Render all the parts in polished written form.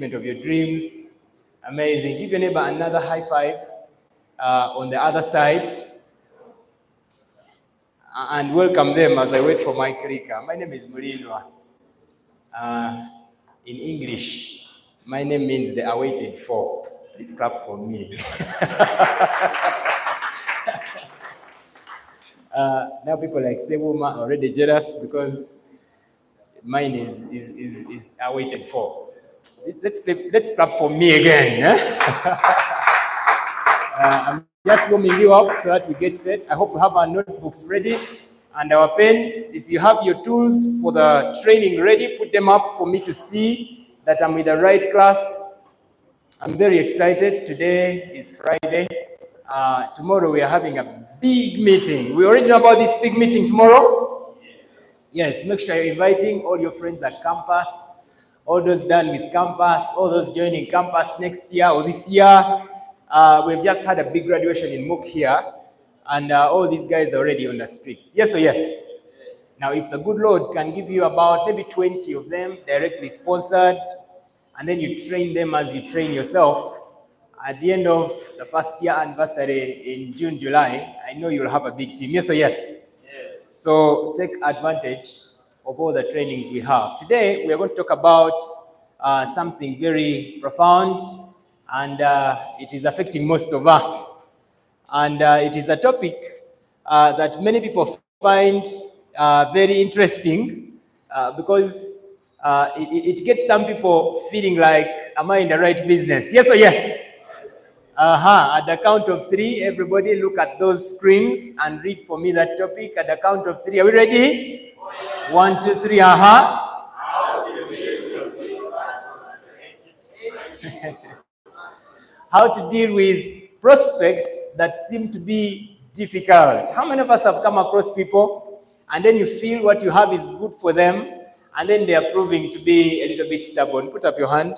of your dreams. Amazing. Give your neighbor another high five on the other side. And welcome them as I wait for my clicker. My name is Mulindwa. In English, my name means the awaited for. Please clap for me. Now people like Sebuma are already jealous because mine is awaited for. Let's clap for me again. I'm just warming you up so that we get set. I hope we have our notebooks ready and our pens. If you have your tools for the training ready, put them up for me to see that I'm with the right class. I'm very excited. Today is Friday. Tomorrow we are having a big meeting. We already know about this big meeting tomorrow? Yes, make sure you're inviting all your friends at campus, all those done with campus, all those joining campus next year or this year. We've just had a big graduation in MOOC here, and all these guys are already on the streets. Yes or yes? Now, if the good Lord can give you about maybe 20 of them directly sponsored, and then you train them as you train yourself, at the end of the first year anniversary in June, July, I know you'll have a big team. Yes or yes? Yes. So take advantage of all the trainings we have. Today, we are going to talk about something very profound, and it is affecting most of us. And it is a topic that many people find very interesting because it gets some people feeling like, am I in the right business? Yes or yes? At the count of 3, everybody look at those screens and read for me that topic. At the count of 3, are we ready? 1, 2, 3, How to deal with prospects that seem to be difficult. How many of us have come across people and then you feel what you have is good for them and then they are proving to be a little bit stubborn? Put up your hand.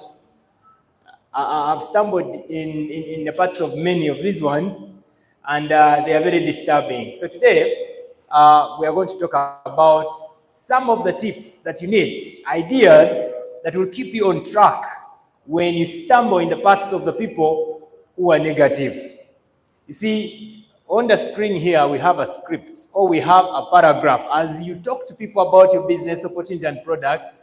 I've stumbled in the parts of many of these ones, and they are very disturbing. So today, we are going to talk about some of the tips that you need, ideas that will keep you on track when you stumble in the parts of the people who are negative. You see, on the screen here, we have a script or we have a paragraph. As you talk to people about your business opportunity and products,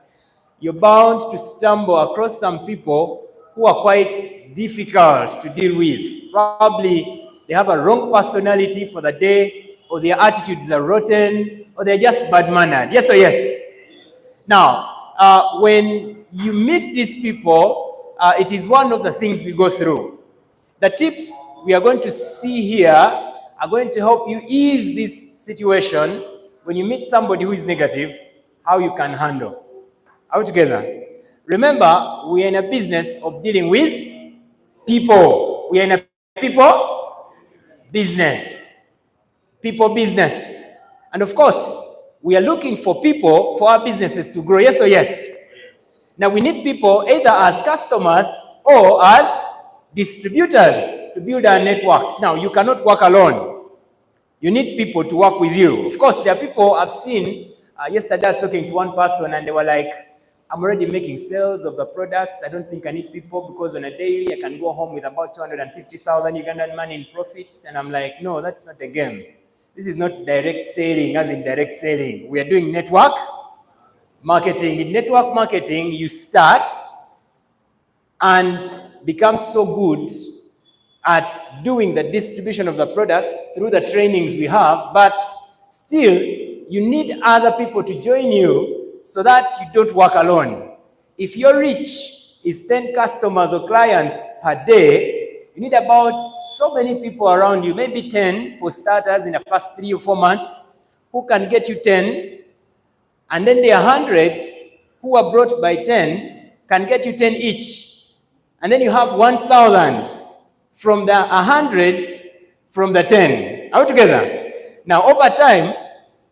you're bound to stumble across some people who are quite difficult to deal with. Probably they have a wrong personality for the day, or their attitudes are rotten, or they're just bad-mannered. Yes or yes? Now, when you meet these people, it is one of the things we go through. The tips we are going to see here are going to help you ease this situation when you meet somebody who is negative, how you can handle. Are we together? Remember, we are in a business of dealing with people. We are in a people business. People business. And of course, we are looking for people for our businesses to grow. Yes or yes? Now, we need people either as customers or as distributors to build our networks. Now, you cannot work alone. You need people to work with you. Of course, there are people I've seen. Yesterday, I was talking to one person and they were like, I'm already making sales of the products. I don't think I need people because on a daily, I can go home with about 250,000 Ugandan money in profits. And I'm like, no, that's not the game. This is not direct selling as in direct selling. We are doing network marketing. In network marketing, you start and become so good at doing the distribution of the products through the trainings we have, but still, you need other people to join you so that you don't work alone. If your reach is 10 customers or clients per day, you need about so many people around you, maybe 10 for starters in the first 3 or 4 months, who can get you 10, and then the 100 who are brought by 10 can get you 10 each. And then you have 1,000 from the 100 from the 10. Are we together? Now, over time,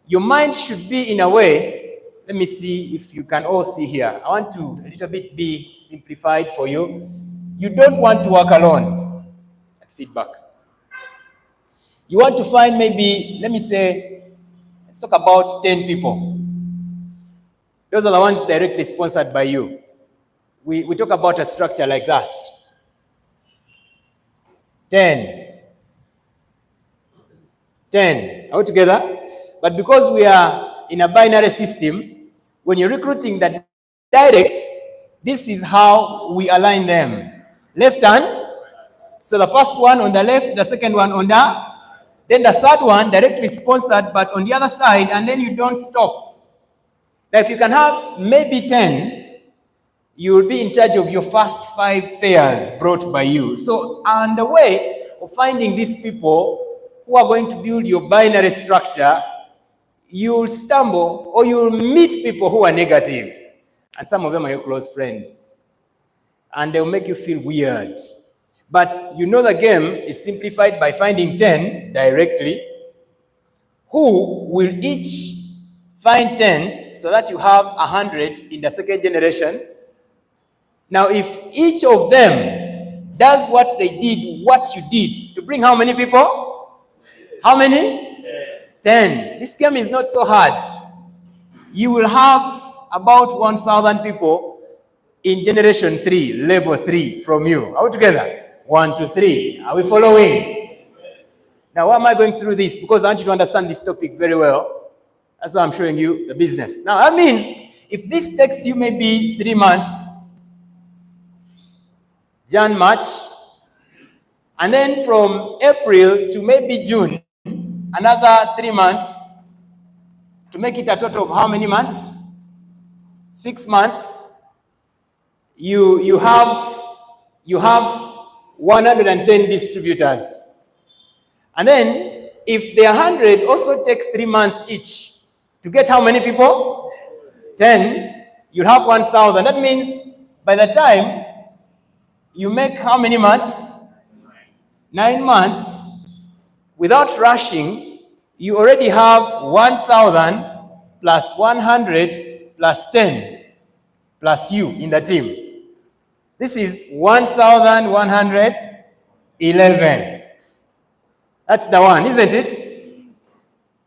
your mind should be in a way. Let me see if you can all see here. I want to a little bit be simplified for you. You don't want to work alone. Feedback. You want to find maybe, let me say, let's talk about 10 people. Those are the ones directly sponsored by you. we talk about a structure like that. 10. 10. Are we together? But because we are in a binary system, when you're recruiting the directs, this is how we align them. Left hand. So the first one on the left, the second one on the, then the third one directly sponsored, but on the other side, and then you don't stop. Now, if you can have maybe 10, you will be in charge of your first 5 pairs brought by you. So on the way of finding these people who are going to build your binary structure, you'll stumble or you'll meet people who are negative. And some of them are your close friends. And they'll make you feel weird. But you know the game is simplified by finding 10 directly, who will each find 10 so that you have 100 in the second generation. Now, if each of them does what they did, what you did, to bring how many people? How many? 10. This game is not so hard. You will have about 1,000 people in generation 3, level 3 from you. Are we together? 1, 2, 3. Are we following? Now, why am I going through this? Because I want you to understand this topic very well. That's why I'm showing you the business. Now, that means if this takes you maybe 3 months, Jan, March, and then from April to maybe June, another 3 months, to make it a total of how many months? 6 months. You have 110 distributors. And then, if the 100 also take 3 months each, to get how many people? 10, you'll have 1,000. That means by the time you make how many months? 9 months. Without rushing, you already have 1,000 plus 100 plus 10 plus you in the team. This is 1,111. That's the one, isn't it?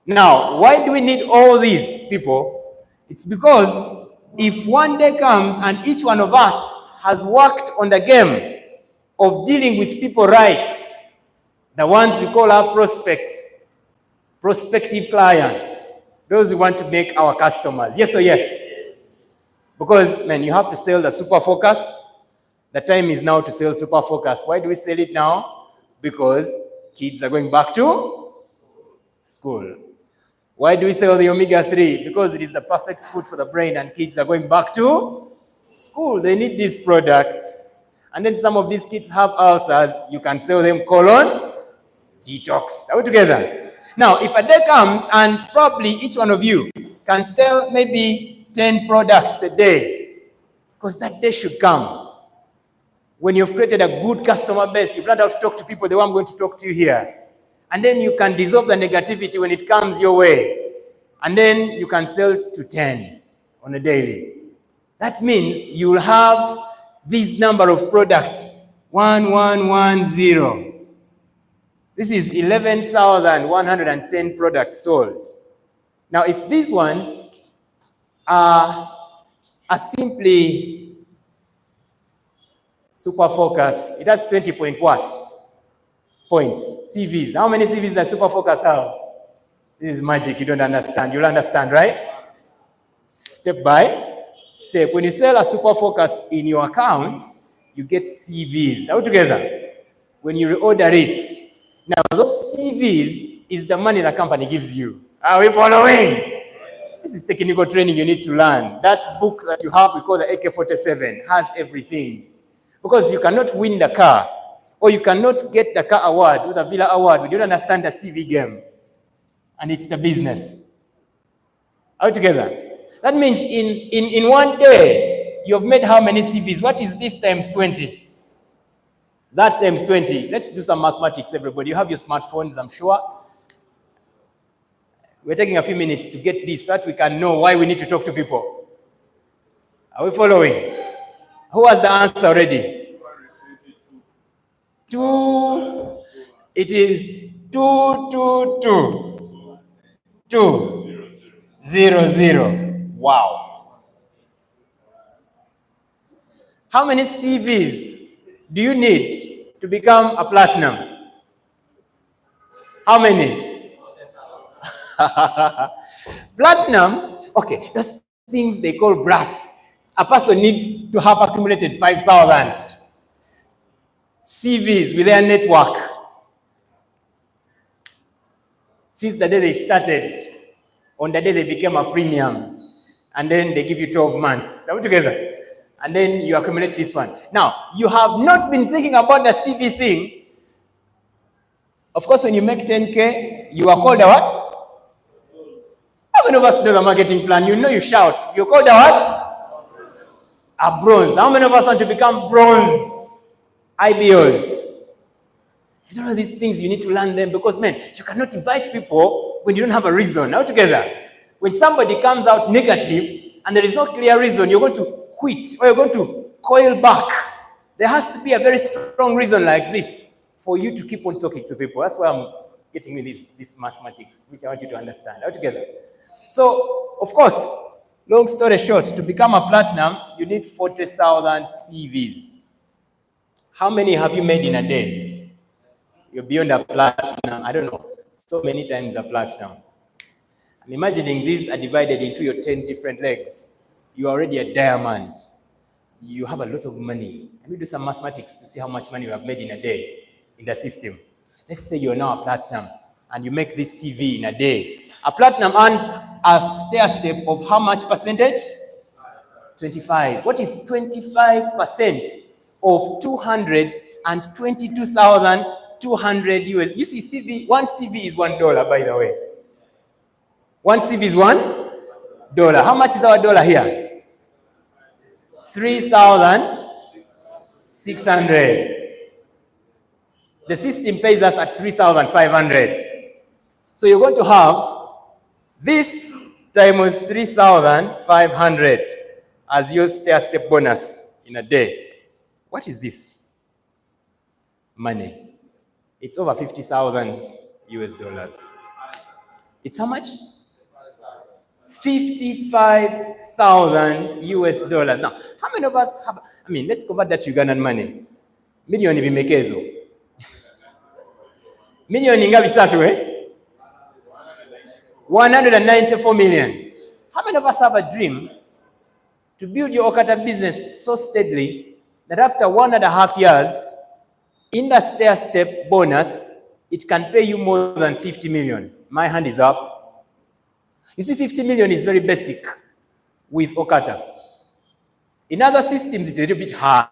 Now, why do we need all these people? It's because if one day comes and each one of us has worked on the game of dealing with people right, the ones we call our prospects, prospective clients, those we want to make our customers. Yes or yes? Because, man, you have to sell the super focus. The time is now to sell super focus. Why do we sell it now? Because kids are going back to school. Why do we sell the omega-3? Because it is the perfect food for the brain and kids are going back to school. They need these products. And then some of these kids have ulcers. You can sell them colon detox. Are we together? Now, if a day comes and probably each one of you can sell maybe 10 products a day, because that day should come. When you've created a good customer base, you've learned how to talk to people the way I'm going to talk to you here. And then you can dissolve the negativity when it comes your way. And then you can sell to 10 on a daily. That means you will have this number of products, 1110. This is 11,110 products sold. Now, if these ones are simply super focus, it has 20 point what? Points, CVs. How many CVs does super focus have? This is magic, you don't understand. You'll understand, right? Step by step. When you sell a super focus in your account, you get CVs. Are we together? When you reorder it, now those CVs is the money the company gives you. Are we following? This is technical training you need to learn. That book that you have, we call the AK-47, has everything. Because you cannot win the car, or you cannot get the car award or the Villa award. We don't understand the CV game. And it's the business. Are we together? That means in one day, you've made how many CVs? What is this times 20? That times 20. Let's do some mathematics, everybody. You have your smartphones, I'm sure. We're taking a few minutes to get this so that we can know why we need to talk to people. Are we following? Who has the answer already? 2. It is 222,200. Wow. How many CVs do you need to become a platinum? How many? Platinum, okay, those things they call brass. A person needs to have accumulated 5,000 CVs with their network since the day they started, on the day they became a premium, and then they give you 12 months. Are we together? And then you accumulate this one. Now, you have not been thinking about the CV thing. Of course, when you make 10K, you are called a what? How many of us know the marketing plan? You know you shout. You're called a what? A bronze. How many of us want to become bronze IBOs? You don't know these things, you need to learn them because, man, you cannot invite people when you don't have a reason. Now together, when somebody comes out negative and there is no clear reason, you're going to quit or you're going to coil back. There has to be a very strong reason like this for you to keep on talking to people. That's why I'm getting with this mathematics, which I want you to understand. Now together. So, of course, long story short, to become a platinum, you need 40,000 CVs. How many have you made in a day? You're beyond a platinum. I don't know. So many times a platinum. I'm imagining these are divided into your 10 different legs. You're already a diamond. You have a lot of money. Let me do some mathematics to see how much money you have made in a day in the system. Let's say you're now a platinum and you make this CV in a day. A platinum earns a stair step of how much percentage? 25. What is 25% of 222,200 US? You see, CV, one CV is $1, by the way. One CV is $1. How much is our dollar here? 3,600. The system pays us at 3,500. So you're going to have this times 3,500 as your stair step bonus in a day. What is this? Money. It's over 50,000 US dollars. It's how much? 55,000 US dollars. Now, how many of us have, let's convert that to Ugandan money. Milioni vimekezo. Milioni ngapi satu, 194 million. How many of us have a dream to build your OQATA business so steadily that after 1.5 years, in the stair step bonus, it can pay you more than 50 million? My hand is up. You see, 50 million is very basic with OQATA. In other systems, it's a little bit hard.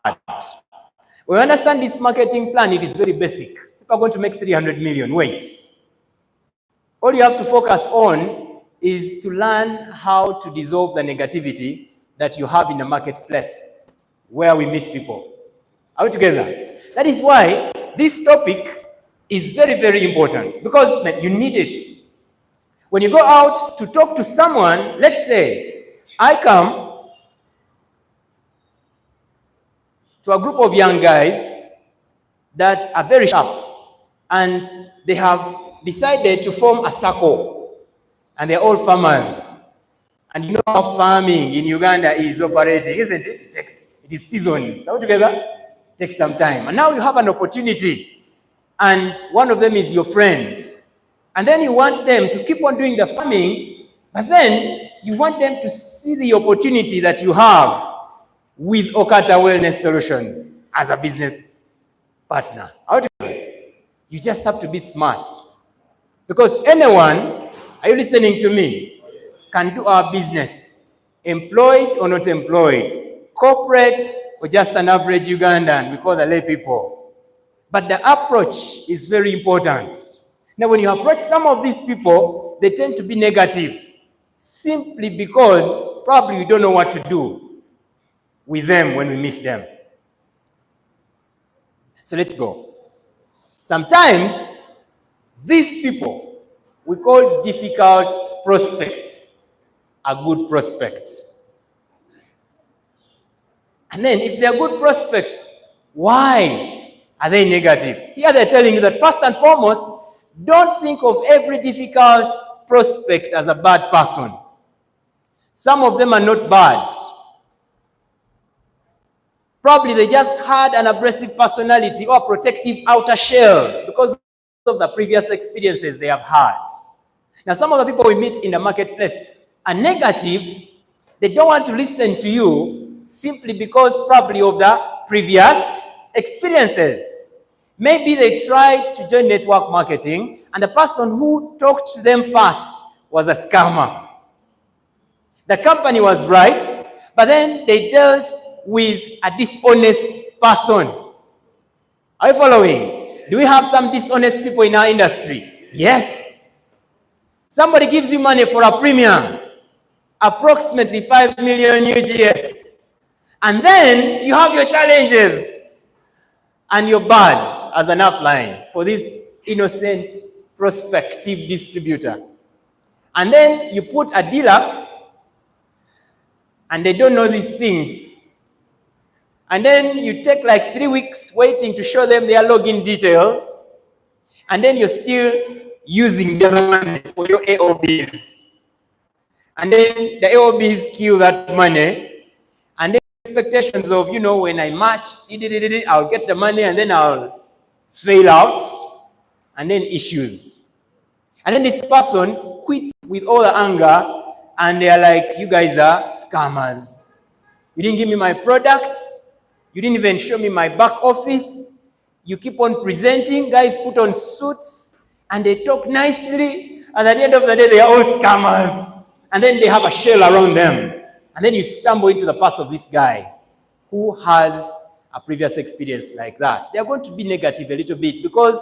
When you understand this marketing plan, it is very basic. People are going to make 300 million. Wait. All you have to focus on is to learn how to dissolve the negativity that you have in the marketplace where we meet people. Are we together? That is why this topic is very, very important because you need it. When you go out to talk to someone, let's say I come to a group of young guys that are very sharp and they have decided to form a circle and they're all farmers. And you know how farming in Uganda is operating, isn't it? It is seasons. All together, it takes some time. And now you have an opportunity and one of them is your friend. And then you want them to keep on doing the farming, but then you want them to see the opportunity that you have with OQATA Wellness Solutions as a business partner. You just have to be smart. Because anyone, are you listening to me, can do our business, employed or not employed, corporate or just an average Ugandan, we call the lay people. But the approach is very important. Now, when you approach some of these people, they tend to be negative simply because probably you don't know what to do with them when we meet them. So let's go. Sometimes these people we call difficult prospects are good prospects. And then if they are good prospects, why are they negative? Here they're telling you that first and foremost, don't think of every difficult prospect as a bad person. Some of them are not bad. Probably they just had an abrasive personality or protective outer shell because of the previous experiences they have had. Now, some of the people we meet in the marketplace are negative. They don't want to listen to you simply because probably of the previous experiences. Maybe they tried to join network marketing and the person who talked to them first was a scammer. The company was right, but then they dealt with a dishonest person. Are you following? Do we have some dishonest people in our industry? Yes. Somebody gives you money for a premium, approximately 5 million UGX, and then you have your challenges and you're bad as an upline for this innocent prospective distributor. And then you put a deluxe and they don't know these things. And then you take like 3 weeks waiting to show them their login details, and then you're still using their money for your AOBs. And then the AOBs kill that money, and then expectations of, when I match, I'll get the money and then I'll fail out, and then issues. And then this person quits with all the anger, and they're like, you guys are scammers. You didn't give me my products. You didn't even show me my back office. You keep on presenting. Guys put on suits and they talk nicely. And at the end of the day, they are all scammers. And then they have a shell around them. And then you stumble into the path of this guy who has a previous experience like that. They are going to be negative a little bit because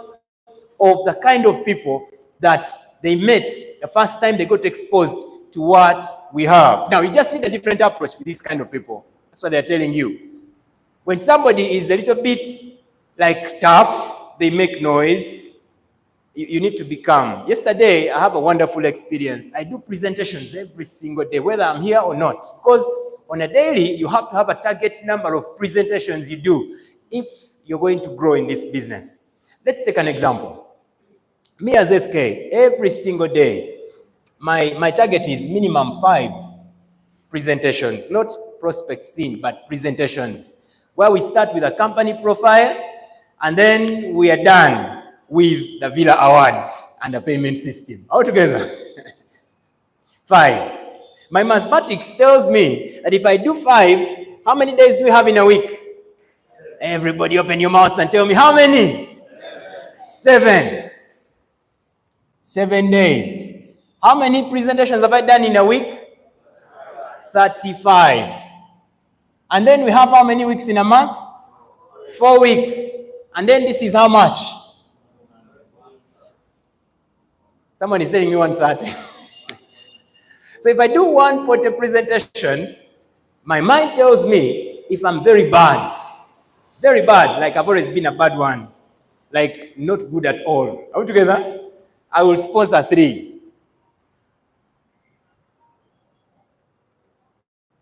of the kind of people that they met the first time they got exposed to what we have. Now, you just need a different approach with these kind of people. That's what they're telling you. When somebody is a little bit like tough, they make noise, you need to be calm. Yesterday, I have a wonderful experience. I do presentations every single day, whether I'm here or not. Because on a daily, you have to have a target number of presentations you do if you're going to grow in this business. Let's take an example. Me as SK, every single day, my target is minimum 5 presentations, not prospects seen, but presentations, where we start with a company profile, and then we are done with the Villa Awards and the payment system. All together. 5. My mathematics tells me that if I do 5, how many days do we have in a week? Everybody open your mouths and tell me how many? 7. 7 days. How many presentations have I done in a week? 35. And then we have how many weeks in a month? 4 weeks. And then this is how much? Someone is saying me 130. So if I do 140 presentations, my mind tells me if I'm very bad, like I've always been a bad one, like not good at all. Are we together? I will sponsor 3.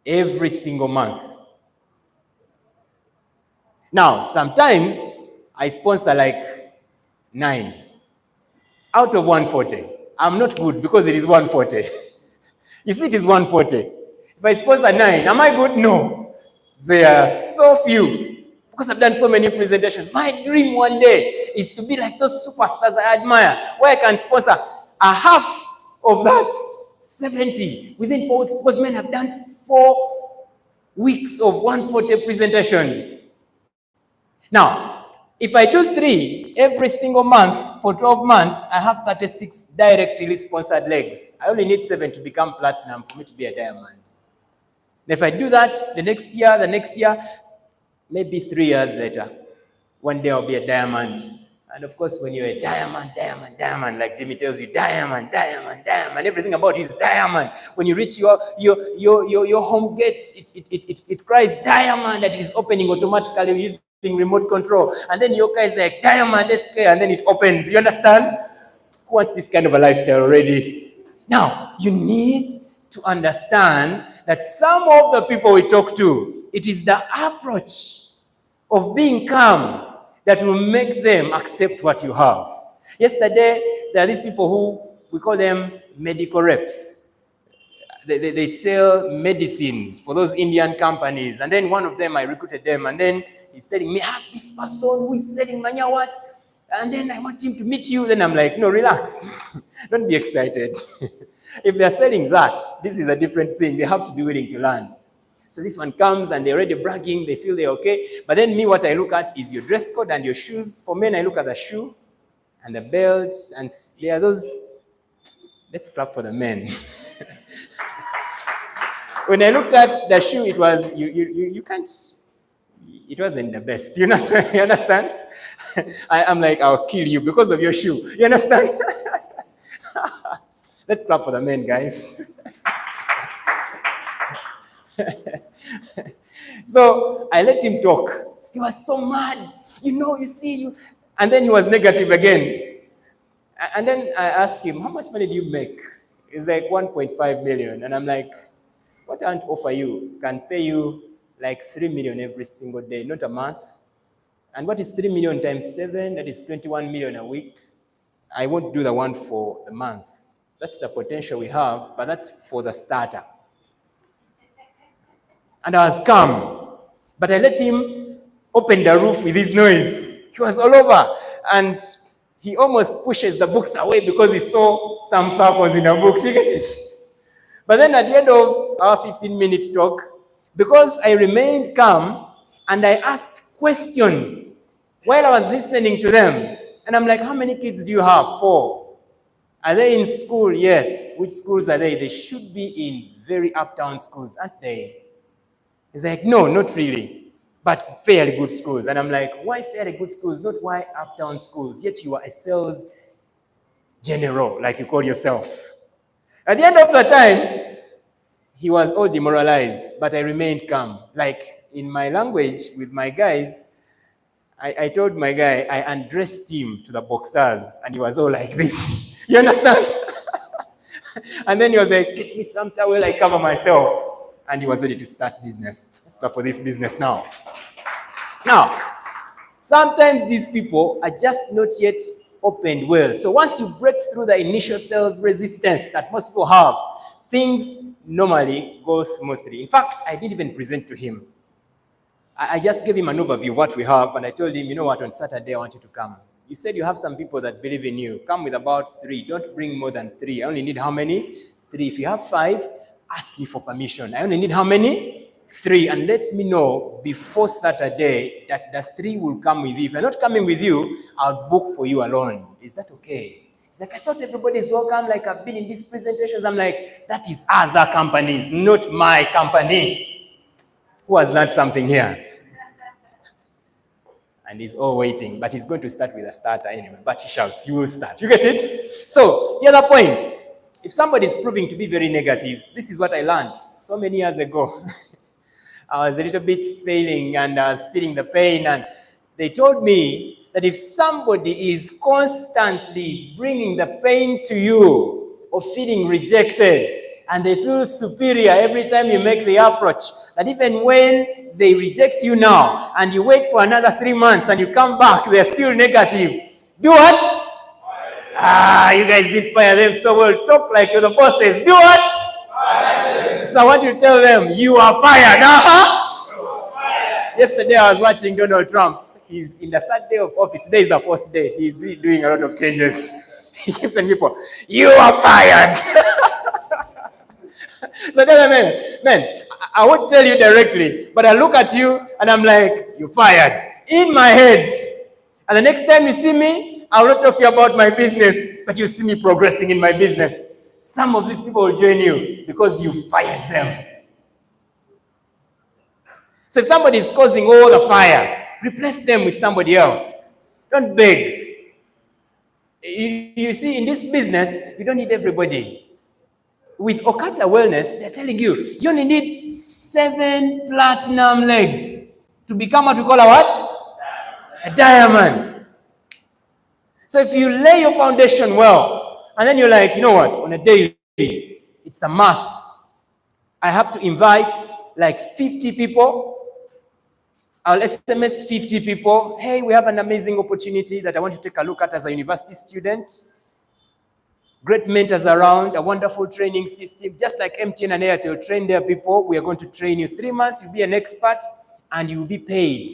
Every single month. Now, sometimes I sponsor like 9 out of 140. I'm not good because it is 140. You see, it is 140. If I sponsor 9, am I good? No. There are so few because I've done so many presentations. My dream one day is to be like those superstars I admire, where I can sponsor a half of that 70 within 4 weeks, because men have done 4 weeks of 140 presentations. Now, if I do 3 every single month for 12 months, I have 36 directly sponsored legs. I only need 7 to become platinum for me to be a diamond. And if I do that the next year, maybe 3 years later, one day I'll be a diamond. And of course, when you're a diamond, like Jimmy tells you, diamond, everything about you is diamond. When you reach your home gate, it cries diamond, that it is opening automatically using remote control. And then your guy is like diamond SK, and then it opens. You understand? Who wants this kind of a lifestyle already? Now, you need to understand that some of the people we talk to, it is the approach of being calm that will make them accept what you have. Yesterday, there are these people who, we call them medical reps. They sell medicines for those Indian companies. And then one of them, I recruited them, and then he's telling me, I have this person who is selling manyawat, and then I want him to meet you. Then I'm like, no, relax. Don't be excited. If they're selling that, this is a different thing. They have to be willing to learn. So this one comes and they're already bragging, they feel they're okay. But then me, what I look at is your dress code and your shoes. For men, I look at the shoe and the belt, and there are those, let's clap for the men. When I looked at the shoe, it was, you can't, it wasn't the best. You know, you understand? I'm like, I'll kill you because of your shoe. You understand? Let's clap for the men, guys. So I let him talk. He was so mad. You see, you. And then he was negative again. And then I asked him, how much money do you make? He's like 1.5 million. And I'm like, what I want to offer you can pay you like 3 million every single day, not a month. And what is 3 million times 7? That is 21 million a week. I won't do the one for the month. That's the potential we have, but that's for the starter. And I was calm, but I let him open the roof with his noise. He was all over, and he almost pushes the books away because he saw some circles in the books. You get it? But then at the end of our 15-minute talk, because I remained calm and I asked questions while I was listening to them, and I'm like, how many kids do you have? 4. Are they in school? Yes. Which schools are they? They should be in very uptown schools, aren't they? He's like, no, not really, but fairly good schools. And I'm like, why fairly good schools? Not why uptown schools. Yet you are a sales general, like you call yourself. At the end of the time, he was all demoralized, but I remained calm. Like in my language with my guys, I told my guy, I undressed him to the boxers, and he was all like this. You understand? And then he was like, get me some towel, I cover myself. And he was ready to start business. Let's start for this business now. Now, sometimes these people are just not yet opened well. So once you break through the initial sales resistance that most people have, things normally go smoothly. In fact, I didn't even present to him. I just gave him an overview of what we have, and I told him, you know what, on Saturday I want you to come. You said you have some people that believe in you. Come with about 3. Don't bring more than 3. I only need how many? 3. If you have 5, ask me for permission. I only need how many? 3. And let me know before Saturday that the 3 will come with you. If they're not coming with you, I'll book for you alone. Is that okay? He's like, I thought everybody's welcome. Like, I've been in these presentations. I'm like, that is other companies, not my company. Who has learned something here? And he's all waiting, but he's going to start with a starter anyway. But he will start. You get it? So, the other point, if somebody is proving to be very negative, this is what I learned so many years ago. I was a little bit failing and I was feeling the pain, and they told me that if somebody is constantly bringing the pain to you of feeling rejected, and they feel superior every time you make the approach, that even when they reject you now and you wait for another 3 months and you come back, they're still negative. Do what? You guys did fire them so well. Talk like you're the bosses. Do what? Fire. So I want you to tell them, you are fired. Yesterday I was watching Donald Trump. He's in the 3rd day of office. Today is the 4th day. He's really doing a lot of changes. He keeps saying people, you are fired. So tell them, man, I won't tell you directly, but I look at you and I'm like, you're fired. In my head. And the next time you see me, I will not talk to you about my business, but you see me progressing in my business. Some of these people will join you because you fired them. So if somebody is causing all the fire, replace them with somebody else. Don't beg. You see, in this business, you don't need everybody. With OQATA Wellness, they're telling you, you only need 7 platinum legs to become what we call a what? A diamond. So if you lay your foundation well, and then you're like, you know what, on a daily, it's a must. I have to invite like 50 people. I'll SMS 50 people. Hey, we have an amazing opportunity that I want you to take a look at as a university student. great mentors around, a wonderful training system, just like MTN and Airtel train their people. We are going to train you 3 months, you'll be an expert, and you'll be paid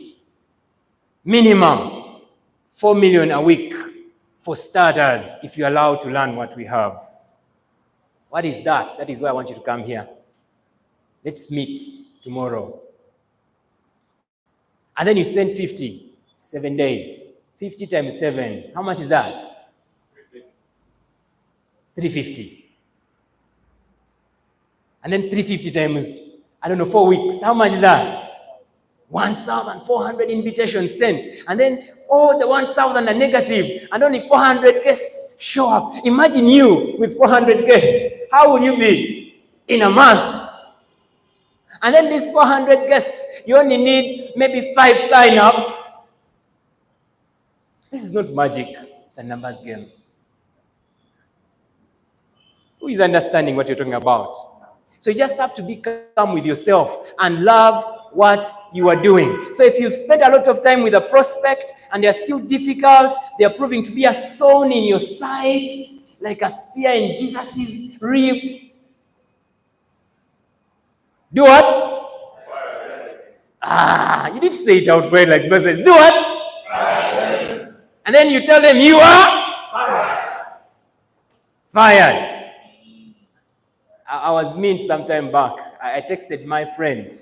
minimum 4 million a week for starters if you're allowed to learn what we have. What is that? That is why I want you to come here. Let's meet tomorrow. And then you send 50, 7 days. 50 times 7, how much is that? 350. And then 350 times, 4 weeks. How much is that? 1,400 invitations sent. And then all the 1,000 are negative, and only 400 guests show up. Imagine you with 400 guests. How will you be in a month? And then these 400 guests, you only need maybe 5 sign-ups. This is not magic. It's a numbers game. Who is understanding what you're talking about? So you just have to be calm with yourself and love what you are doing. So if you've spent a lot of time with a prospect and they're still difficult, they're proving to be a thorn in your side, like a spear in Jesus' rib, do what? You didn't say it out well like Moses. Do what? And then you tell them you are fired. I was mean some time back. I texted my friend,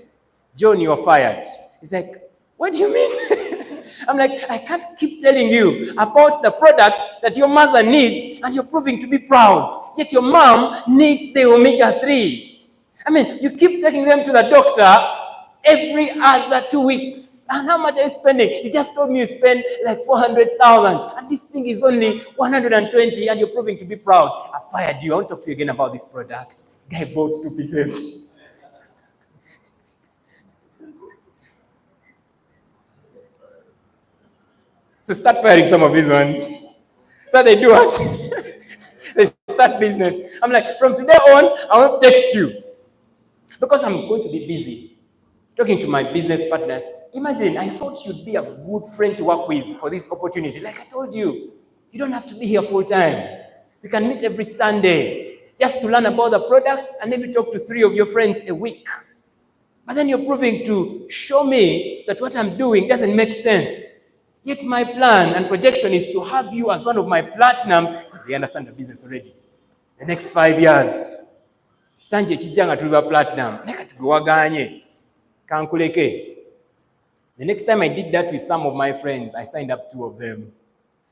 John, you're fired. He's like, what do you mean? I'm like, I can't keep telling you about the product that your mother needs and you're proving to be proud. Yet your mom needs the omega-3. I mean, you keep taking them to the doctor every other 2 weeks. And how much are you spending? You just told me you spend like 400,000. And this thing is only 120 and you're proving to be proud. I fired you. I won't talk to you again about this product. Guy bought 2 pieces. So start firing some of these ones. So they do what? They start business. I'm like, from today on, I won't text you. Because I'm going to be busy talking to my business partners. Imagine, I thought you'd be a good friend to work with for this opportunity. Like I told you, you don't have to be here full time. We can meet every Sunday just to learn about the products and maybe talk to 3 of your friends a week. But then you're proving to show me that what I'm doing doesn't make sense. Yet my plan and projection is to have you as one of my platinums, because they understand the business already. The next 5 years. Sanje chijanga tuliba platinum. Neka tuwaganye. Kankuleke. The next time I did that with some of my friends, I signed up 2 of them.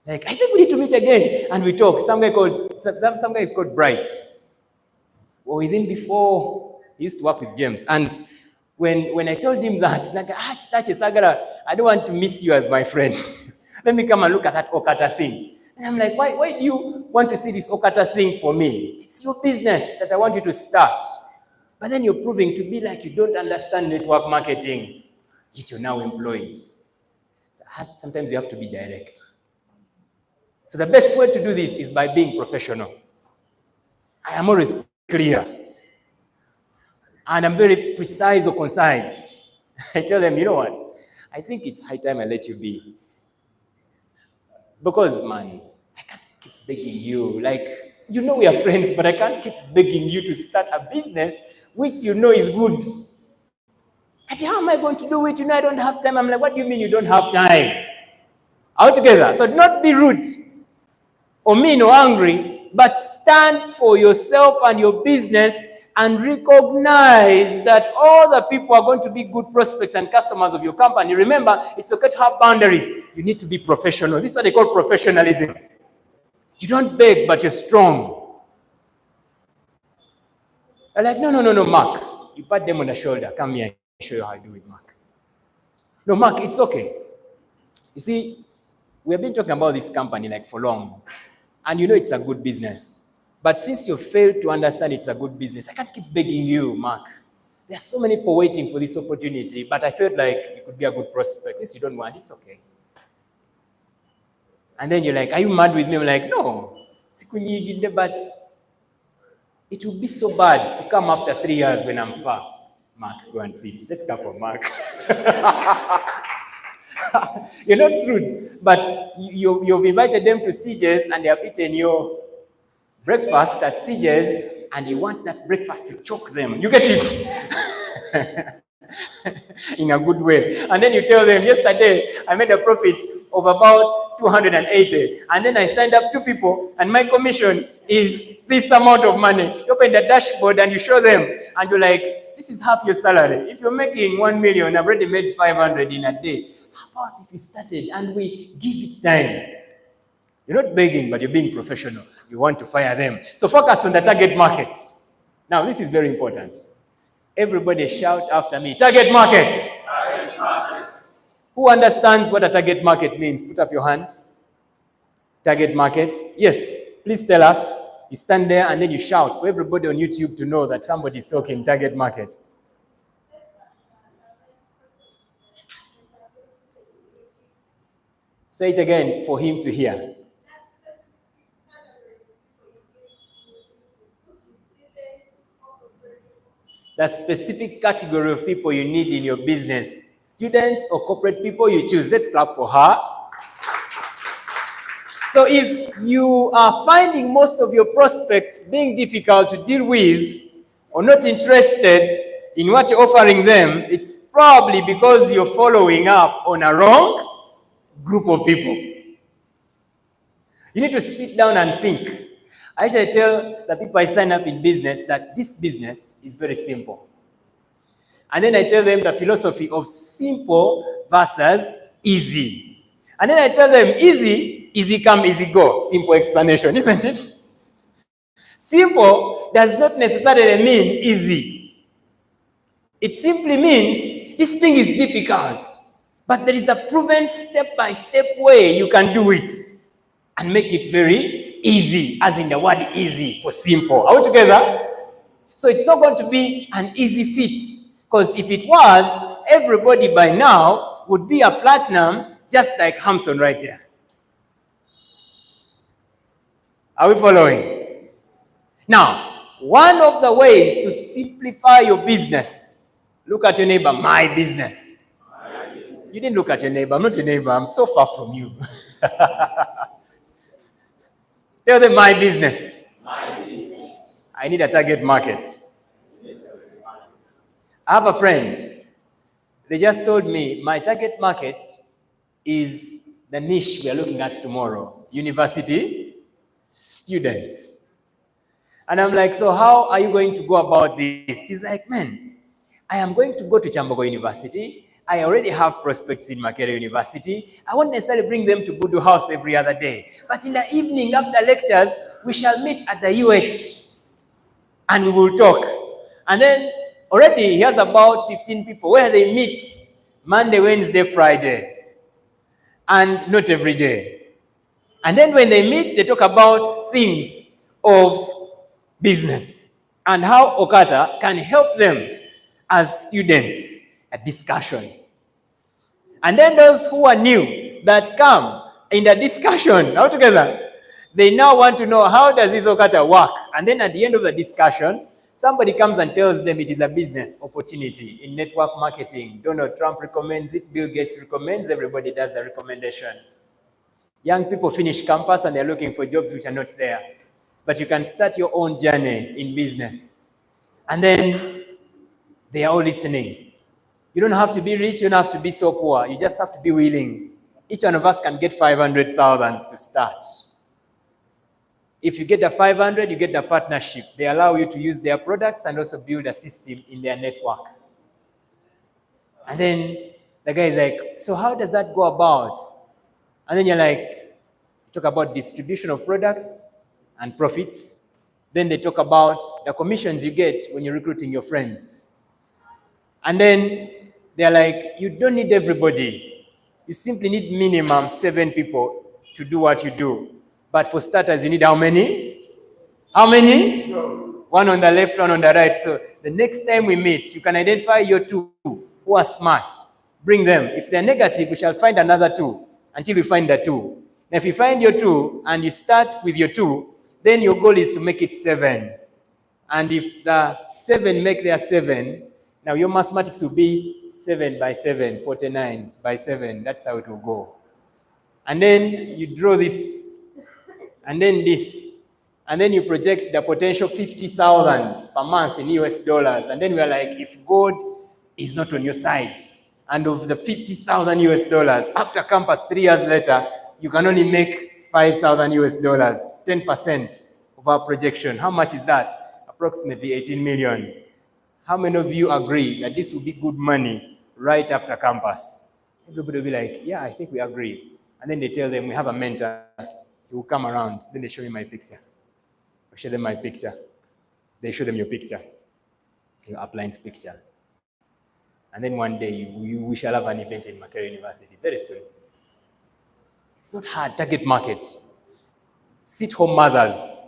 Like, I think we need to meet again. And we talk. Some guy is called Bright. Well, with him before, he used to work with James. And when I told him that, like, I don't want to miss you as my friend. Let me come and look at that OQATA thing. And I'm like, why do you want to see this OQATA thing for me? It's your business that I want you to start. But then you're proving to be like you don't understand network marketing. Yet you're now employed. Sometimes you have to be direct. So the best way to do this is by being professional. I am always clear. And I'm very precise or concise. I tell them, you know what? I think it's high time I let you be. Because, man, I can't keep begging you. Like, you know we are friends, but I can't keep begging you to start a business which you know is good. And how am I going to do it? You know I don't have time. I'm like, what do you mean you don't have time? All together. So do not be rude or mean or angry, but stand for yourself and your business and recognize that all the people are going to be good prospects and customers of your company. Remember, it's okay to have boundaries. You need to be professional. This is what they call professionalism. You don't beg, but you're strong. They're like, no, Mark. You pat them on the shoulder. Come here, I'll show you how I do it, Mark. No, Mark, it's okay. You see, we have been talking about this company like for long. And you know it's a good business. But since you failed to understand it's a good business, I can't keep begging you, Mark. There are so many people waiting for this opportunity, but I felt like it could be a good prospect. This you don't want, it's okay. And then you're like, are you mad with me? I'm like, no. But it would be so bad to come after 3 years when I'm far. Mark, go and sit. Let's come for Mark. You're not rude, but you've invited them to CJ's and they have eaten your breakfast at CJ's, and you want that breakfast to choke them. You get it? In a good way. And then you tell them, yesterday I made a profit of about 280. And then I signed up 2 people, and my commission is this amount of money. You open the dashboard and you show them, and you're like, this is half your salary. If you're making 1 million, I've already made 500 in a day. How about if you started and we give it time? You're not begging, but you're being professional. You want to fire them. So focus on the target market. Now, this is very important. Everybody shout after me. Target market. Target market. Who understands what a target market means? Put up your hand. Target market. Yes. Please tell us. You stand there and then you shout for everybody on YouTube to know that somebody's talking target market. Say it again for him to hear. The specific category of people you need in your business. Students or corporate people, you choose. Let's clap for her. So if you are finding most of your prospects being difficult to deal with or not interested in what you're offering them, it's probably because you're following up on a wrong group of people. You need to sit down and think. I usually tell the people I sign up in business that this business is very simple. And then I tell them the philosophy of simple versus easy. And then I tell them easy, easy come, easy go. Simple explanation, isn't it? Simple does not necessarily mean easy. It simply means this thing is difficult, but there is a proven step-by-step way you can do it and make it very easy, as in the word easy for simple. Are we together? So it's not going to be an easy fit, because if it was, everybody by now would be a platinum, just like Hamson right there. Are we following? Now, one of the ways to simplify your business, look at your neighbor, my business. You didn't look at your neighbor. I'm not your neighbor. I'm so far from you. Tell them my business. My business. I need a target market. I have a friend. They just told me my target market is the niche we are looking at tomorrow. University students. And I'm like, so how are you going to go about this? He's like, man, I am going to go to Chambogo University. I already have prospects in Makerere University. I won't necessarily bring them to Budu House every other day. But in the evening after lectures, we shall meet at the UH and we will talk. And then already he has about 15 people where they meet Monday, Wednesday, Friday. And not every day. And then when they meet, they talk about things of business and how OQATA can help them as students. A discussion. And then those who are new that come in the discussion, all together, they now want to know how does this OQATA work? And then at the end of the discussion, somebody comes and tells them it is a business opportunity in network marketing. Donald Trump recommends it, Bill Gates recommends, everybody does the recommendation. Young people finish campus and they're looking for jobs which are not there. But you can start your own journey in business. And then they are all listening. You don't have to be rich, you don't have to be so poor. You just have to be willing. Each one of us can get 500,000 to start. If you get the 500, you get the partnership. They allow you to use their products and also build a system in their network. And then the guy is like, so how does that go about? And then you're like, talk about distribution of products and profits. Then they talk about the commissions you get when you're recruiting your friends. And then they're like, you don't need everybody. You simply need minimum 7 people to do what you do. But for starters, you need how many? How many? 2. One on the left, one on the right. So the next time we meet, you can identify your 2 who are smart. Bring them. If they're negative, we shall find another 2 until we find the 2. And if you find your 2 and you start with your 2, then your goal is to make it 7. And if the 7 make their 7, now your mathematics will be 7 by 7, 49 by 7. That's how it will go. And then you draw this, and then this. And then you project the potential 50,000 per month in US dollars. And then we are like, if God is not on your side, and of the 50,000 US dollars, after campus 3 years later, you can only make 5,000 US dollars, 10% of our projection. How much is that? Approximately 18 million. How many of you agree that this will be good money right after campus? Everybody will be like, yeah, I think we agree. And then they tell them, we have a mentor, he will come around. Then they show me my picture. I show them my picture. They show them your picture, your upline's picture. And then one day, we shall have an event in Makerere University, very soon. It's not hard, target market. Sit-home mothers.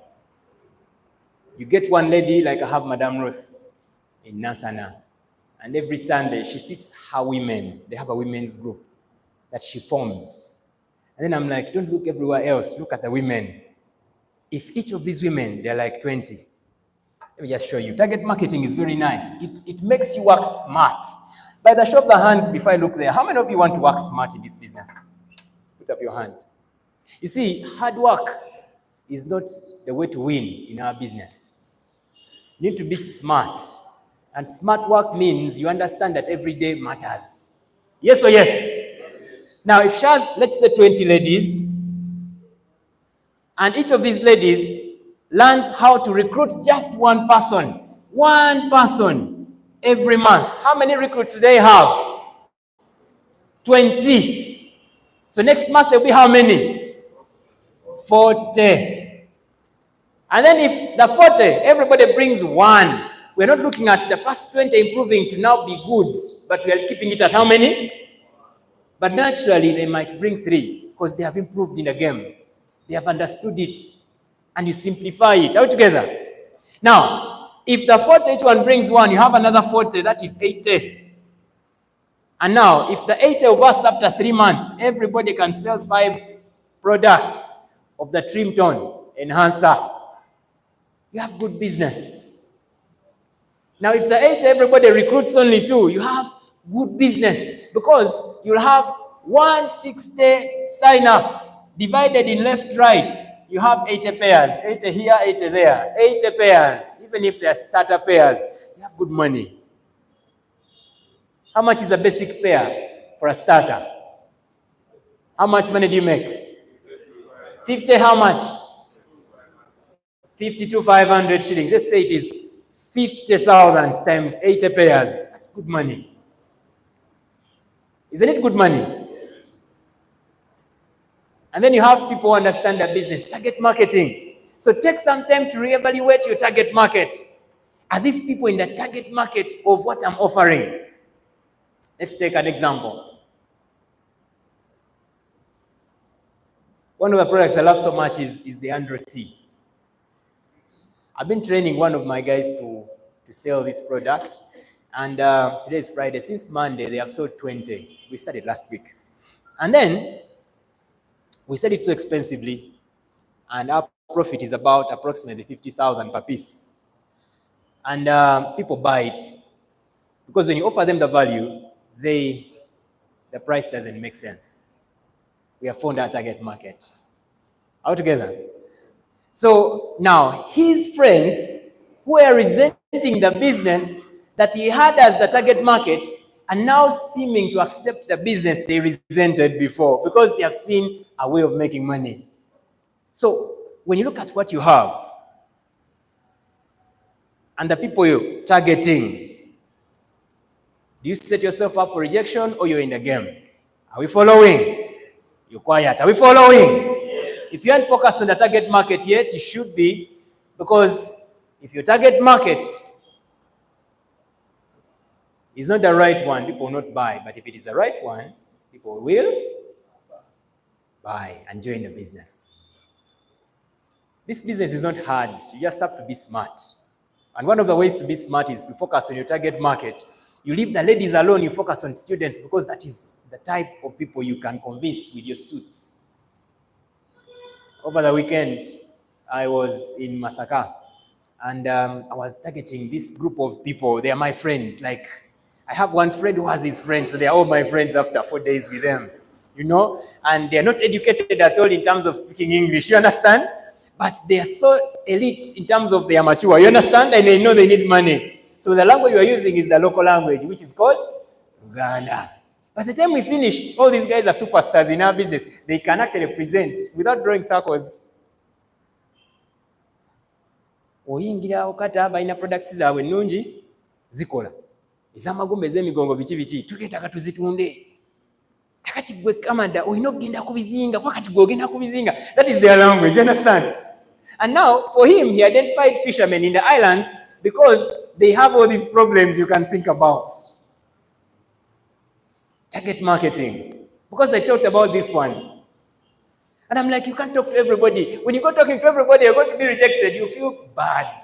You get one lady, like I have Madame Ruth in Nasana, and every Sunday, she sits her women. They have a women's group that she formed. And then I'm like, don't look everywhere else, look at the women. If each of these women, they're like 20. Let me just show you. Target marketing is very nice. It makes you work smart. By the show of the hands, before I look there, how many of you want to work smart in this business? Put up your hand. You see, hard work is not the way to win in our business. You need to be smart. And smart work means you understand that every day matters. Yes or yes? Yes. Now, if she has, let's say, 20 ladies, and each of these ladies learns how to recruit just one person every month. How many recruits do they have? 20. So next month there'll be how many? 40. And then if the 40, everybody brings one. We're not looking at the first 20 improving to now be good, but we are keeping it at how many? But naturally, they might bring 3 because they have improved in the game. They have understood it, and you simplify it. Are we together? Now, if the 40, each one brings 1, you have another 40, that is 80. And now, if the 80 of us after 3 months, everybody can sell 5 products of the trim tone enhancer, you have good business. Now, if the 80, everybody recruits only 2, you have good business because you'll have 160 sign-ups. Divided in left, right, you have 80 pairs. 80 here, 80 there. 80 pairs. Even if they are starter pairs, you have good money. How much is a basic pair for a starter? How much money do you make? 50 how much? 52,500 shillings. Let's say it is 50,000 times 80 pairs. That's good money. Isn't it good money? And then you have people who understand their business, target marketing. So take some time to reevaluate your target market. Are these people in the target market of what I'm offering? Let's take an example. One of the products I love so much is the Android T. I've been training one of my guys to sell this product. And today is Friday. Since Monday, they have sold 20. We started last week. And then we sell it so expensively, and our profit is about approximately 50,000 per piece. And people buy it because when you offer them the value, the price doesn't make sense. We have found our target market. All together. So now his friends who are resenting the business that he had as the target market are now seeming to accept the business they resented before because they have seen a way of making money. So when you look at what you have and the people you're targeting, do you set yourself up for rejection or you're in the game? Are we following? You're quiet. Are we following? Yes. If you aren't focused on the target market yet, you should be, because if your target market is not the right one, people will not buy. But if it is the right one, people will buy and join the business. This business is not hard. You just have to be smart. And one of the ways to be smart is to focus on your target market. You leave the ladies alone, you focus on students, because that is the type of people you can convince with your suits. Over the weekend, I was in Masaka, and I was targeting this group of people. They are my friends. Like, I have one friend who has his friends, so they are all my friends after 4 days with them, you know? And they are not educated at all in terms of speaking English, you understand? but they are so elite in terms of they are mature. You understand? And they know they need money. So the language we are using is the local language, which is called Uganda. By the time we finished, all these guys are superstars in our business. They can actually present without drawing circles. Oyingira OQATA balina products zaabwe ennungi zikola. Ez'amagumba ez'emigongo biki tugeetaaga tuzitunde. Kakati gwe Kamada olina okugenda ku bizinga kuba kati gwe ogenda ku bizinga. That is their language, you understand? And now for him he identified fishermen in the islands because they have all these problems you can think about. Target marketing. Because I talked about this one. And I'm like, you can't talk to everybody. When you go talking to everybody, you're going to be rejected. You feel bad.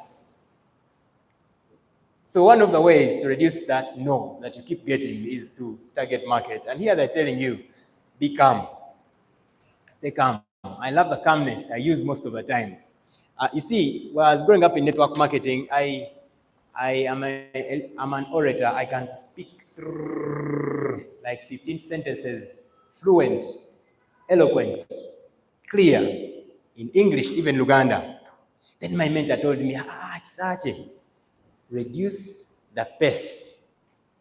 So one of the ways to reduce that no that you keep getting is to target market. And here they're telling you, be calm. Stay calm. I love the calmness I use most of the time. You see, when I was growing up in network marketing, I'm an orator. I can speak like 15 sentences, fluent, eloquent, clear, in English, even Luganda. Then my mentor told me, Chisache, reduce the pace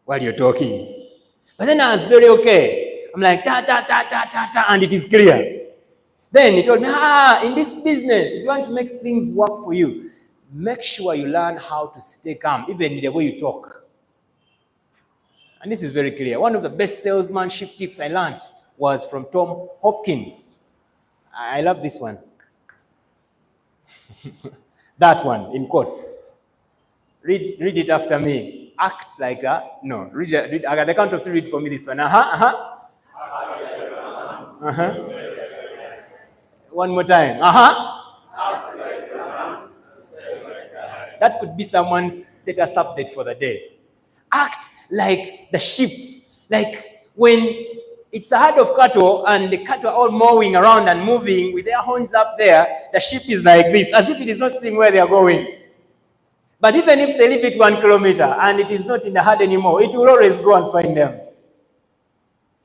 while you're talking. But then I was very okay. I'm like, ta, and it is clear. Then he told me, in this business, if you want to make things work for you, make sure you learn how to stay calm, even in the way you talk. And this is very clear. One of the best salesmanship tips I learned was from Tom Hopkins. I love this one. That one, in quotes. Read it after me. Act like a, no, read, I got the count of 3, read for me this one. One more time. That could be someone's status update for the day. Act like the sheep. Like when it's a herd of cattle and the cattle are all mowing around and moving with their horns up there, the sheep is like this, as if it is not seeing where they are going. But even if they leave it 1 kilometer and it is not in the herd anymore, it will always go and find them.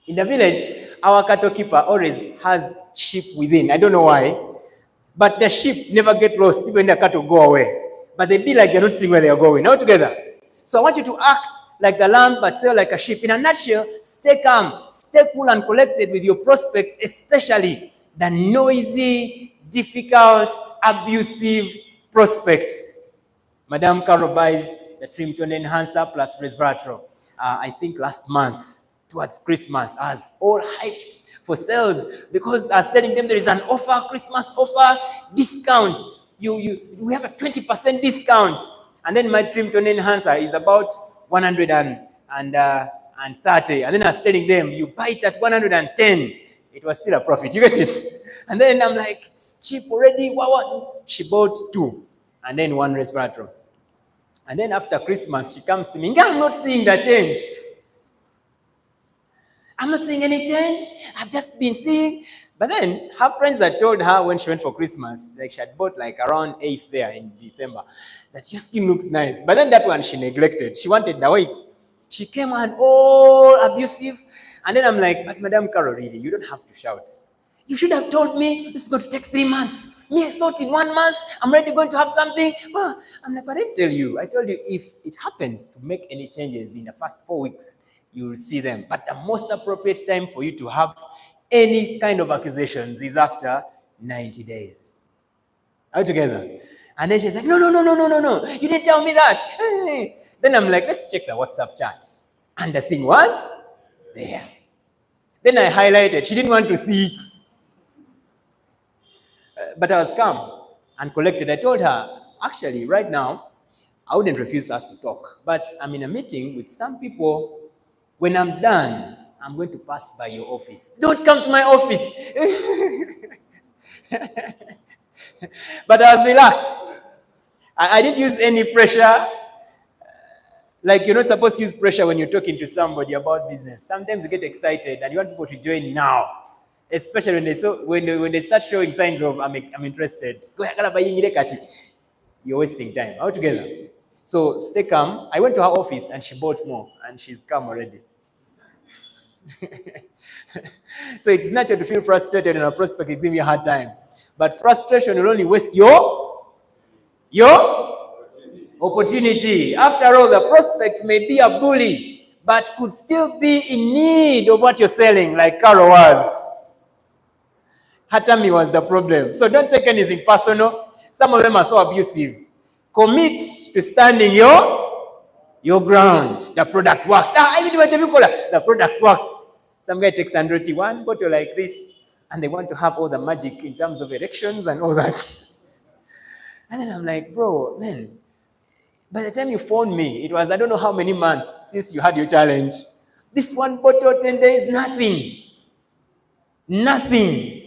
In the village, our cattle keeper always has sheep within. I don't know why. But the sheep never get lost even when the cattle go away. But they be like they're not seeing where they are going. All together. So I want you to act like the lamb but sell like a sheep. In a nutshell, stay calm, stay cool and collected with your prospects, especially the noisy, difficult, abusive prospects. Madame Carol buys the trim tone enhancer plus resveratrol. I think last month, towards Christmas, I was all hyped for sales because I was telling them there is an offer, Christmas offer, discount. We have a 20% discount. And then my trim tone enhancer is about 130. And then I was telling them, you buy it at 110. It was still a profit. You get it? And then I'm like, it's cheap already. What? She bought 2. And then 1 resveratrol. And then after Christmas, she comes to me, I'm not seeing the change. I'm not seeing any change. I've just been seeing. But then her friends had told her when she went for Christmas, like she had bought like around 8th there in December, that your skin looks nice. But then that one she neglected. She wanted the weight. She came on all abusive. And then I'm like, but Madame Carol, really, you don't have to shout. You should have told me this is going to take 3 months. Me, I thought in 1 month, I'm already going to have something. Well, I'm like, but I didn't tell you. I told you if it happens to make any changes in the first 4 weeks, you will see them. But the most appropriate time for you to have any kind of accusations is after 90 days. Are we together? And then she's like, no. You didn't tell me that. Then I'm like, let's check the WhatsApp chat. And the thing was there. Then I highlighted. She didn't want to see it. But I was calm and collected. I told her, actually, right now, I wouldn't refuse us to talk. But I'm in a meeting with some people. When I'm done, I'm going to pass by your office. Don't come to my office. But I was relaxed. I didn't use any pressure. Like you're not supposed to use pressure when you're talking to somebody about business. Sometimes you get excited and you want people to join now. Especially when they start showing signs of I'm interested. You're wasting time. All together. So stay calm. I went to her office and she bought more and she's calm already. So it's natural to feel frustrated and a prospect is giving you a hard time. But frustration will only waste your opportunity. After all, the prospect may be a bully, but could still be in need of what you're selling, like Carol was. Hatami was the problem. So don't take anything personal. Some of them are so abusive. Commit to standing your ground. The product works. The product works. Some guy takes 101 bottle like this, and they want to have all the magic in terms of erections and all that. And then I'm like, bro, man, by the time you phoned me, it was I don't know how many months since you had your challenge. This one bottle, 10 days, nothing. Nothing.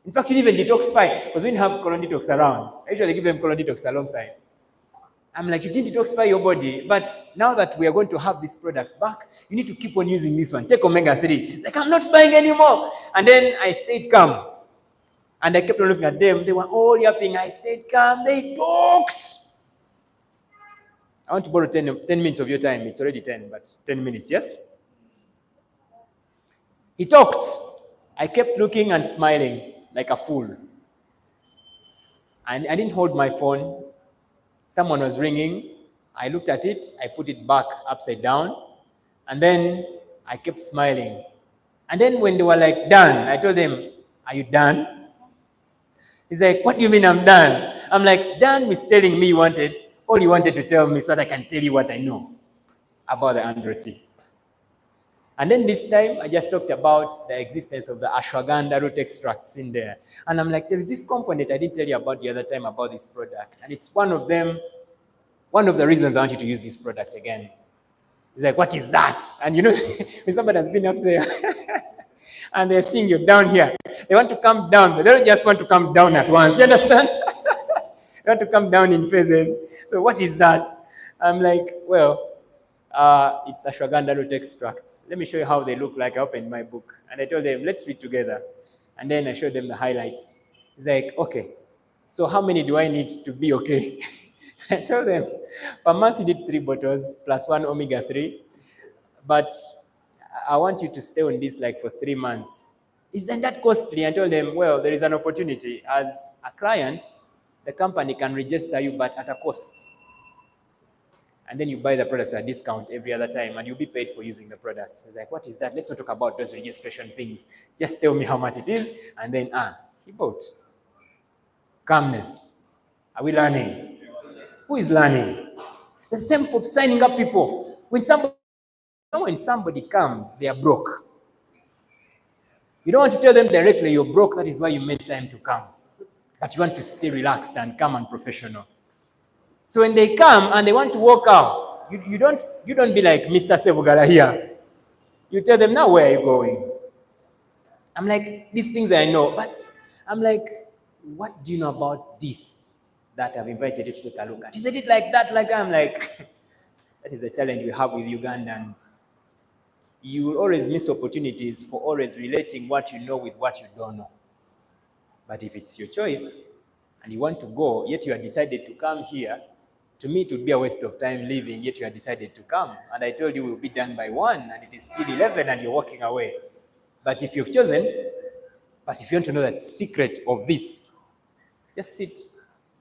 In fact, you even detoxify, because when you have colon detox around, I usually give them colon detox alongside. I'm like, you didn't detoxify your body, but now that we are going to have this product back, you need to keep on using this one. Take omega-3. Like, I'm not buying anymore. And then I stayed calm. And I kept on looking at them. They were all yapping. I stayed calm. They talked. I want to borrow 10 minutes of your time. It's already 10, but 10 minutes, yes? He talked. I kept looking and smiling like a fool. And I didn't hold my phone. Someone was ringing. I looked at it. I put it back upside down. And then I kept smiling. And then when they were like, done, I told them, are you done? He's like, what do you mean I'm done? I'm like, done with telling me all you wanted to tell me so that I can tell you what I know about the androgen. And then this time, I just talked about the existence of the ashwagandha root extracts in there. And I'm like, there is this component I didn't tell you about the other time about this product. And it's one of the reasons I want you to use this product again. He's like, what is that? And you know, when somebody has been up there and they're seeing you down here, they want to come down, but they don't just want to come down at once. You understand? They want to come down in phases. So what is that? I'm like, well, it's ashwagandha root extracts. Let me show you how they look like. I opened my book and I told them, let's read together. And then I showed them the highlights. He's like, okay, so how many do I need to be okay? I told them, per month you need 3 bottles plus 1 omega-3. But I want you to stay on this like for 3 months. Isn't that costly? I told them, well, there is an opportunity. As a client, the company can register you, but at a cost. And then you buy the products at a discount every other time, and you'll be paid for using the products. He's like, what is that? Let's not talk about those registration things. Just tell me how much it is, and then, he bought. Calmness. Are we learning? Who is learning? The same for signing up people. When somebody comes, they are broke. You don't want to tell them directly you're broke, that is why you made time to come. But you want to stay relaxed and calm and professional. So when they come and they want to walk out, you don't be like Mr. Sevugala here. You tell them, now where are you going? I'm like, these things I know, but I'm like, what do you know about this that I've invited you to take a look at? He said it like that, like that. I'm like, that is a challenge we have with Ugandans. You will always miss opportunities for always relating what you know with what you don't know. But if it's your choice and you want to go, yet you have decided to come here, to me, it would be a waste of time leaving, yet you have decided to come. And I told you we'll be done by 1, and it is still 11, and you're walking away. But if you've chosen, but if you want to know that secret of this, just sit.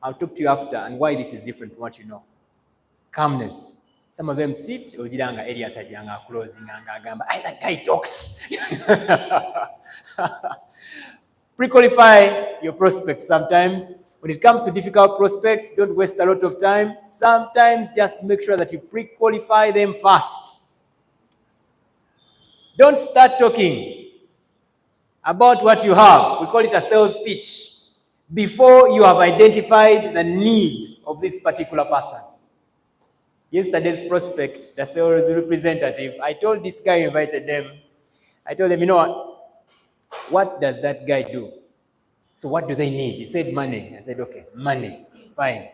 I'll talk to you after and why this is different from what you know. Calmness. Some of them sit, ojiranga Elias ajanga closing agamba, that guy talks. Pre-qualify your prospects sometimes. When it comes to difficult prospects, don't waste a lot of time. Sometimes just make sure that you pre-qualify them fast. Don't start talking about what you have. We call it a sales pitch. Before you have identified the need of this particular person. Yesterday's prospect, the sales representative, I told this guy who invited them, I told them, you know what does that guy do? So what do they need? He said money. I said, okay, money, fine.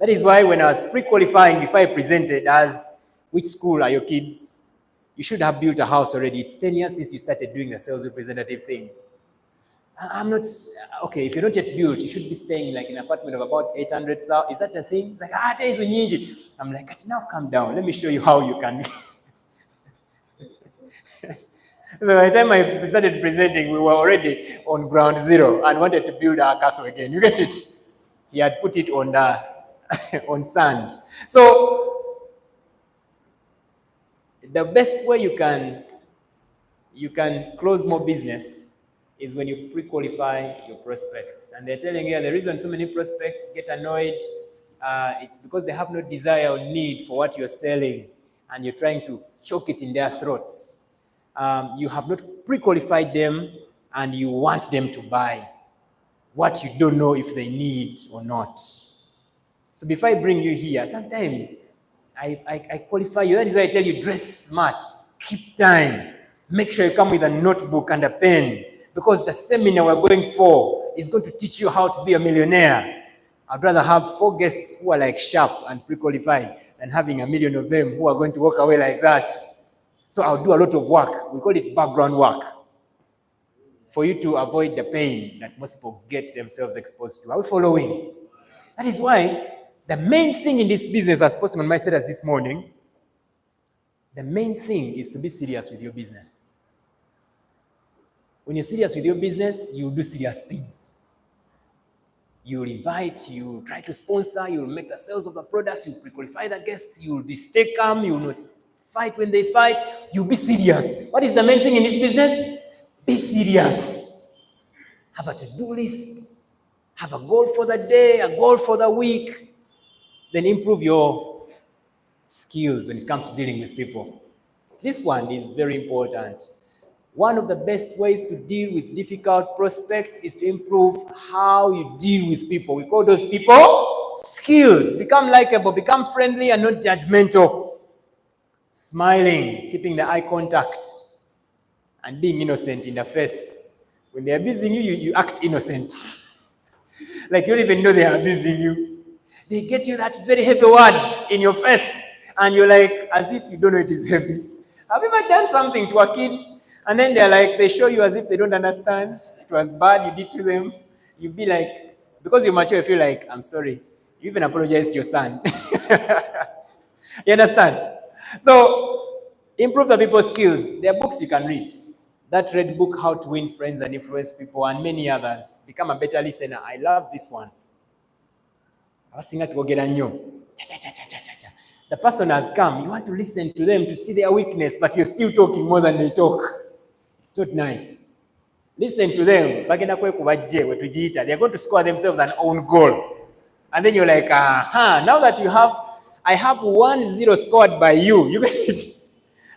That is why when I was pre-qualifying, before I presented as, which school are your kids? You should have built a house already. It's 10 years since you started doing the sales representative thing. I'm not, okay, if you're not yet built, you should be staying like in an apartment of about 800. Is that the thing? It's like, I'm like, now calm down. Let me show you how you can. So by the time I started presenting, we were already on ground zero and wanted to build our castle again. You get it? He had put it on on sand. So the best way you can close more business is when you pre-qualify your prospects. And they're telling you the reason so many prospects get annoyed, it's because they have no desire or need for what you're selling, and you're trying to choke it in their throats. You have not pre-qualified them, and you want them to buy what you don't know if they need or not. So before I bring you here, sometimes I qualify you. That is why I tell you, dress smart, keep time, make sure you come with a notebook and a pen, because the seminar we're going for is going to teach you how to be a millionaire. I'd rather have 4 guests who are like sharp and pre-qualified than having a million of them who are going to walk away like that. So I'll do a lot of work. We call it background work, for you to avoid the pain that most people get themselves exposed to. Are we following? That is why the main thing in this business, as posted on my status this morning, the main thing is to be serious with your business. When you're serious with your business, you do serious things. You'll invite, you'll try to sponsor, you'll make the sales of the products, you'll pre-qualify the guests, you'll be stay calm, you'll not fight when they fight, you'll be serious. What is the main thing in this business? Be serious. Have a to-do list, have a goal for the day, a goal for the week, then improve your skills when it comes to dealing with people. This one is very important. One of the best ways to deal with difficult prospects is to improve how you deal with people. We call those people skills. Become likable, become friendly and not judgmental. Smiling, keeping the eye contact, and being innocent in the face. When they are abusing you, you act innocent. Like you don't even know they are abusing you. They get you that very heavy word in your face, and you're like, as if you don't know it is heavy. Have you ever done something to a kid, and then they're like, they show you as if they don't understand, it was bad, you did to them. You'd be like, because you're mature, you feel like, I'm sorry. You even apologize to your son. You understand? So, improve the people's skills. There are books you can read. That red book, How to Win Friends and Influence People, and many others. Become a better listener. I love this one. The person has come. You want to listen to them to see their weakness, but you're still talking more than they talk. It's not nice. Listen to them. They're going to score themselves an own goal. And then you're like, now that I have 1-0 scored by you. You get it?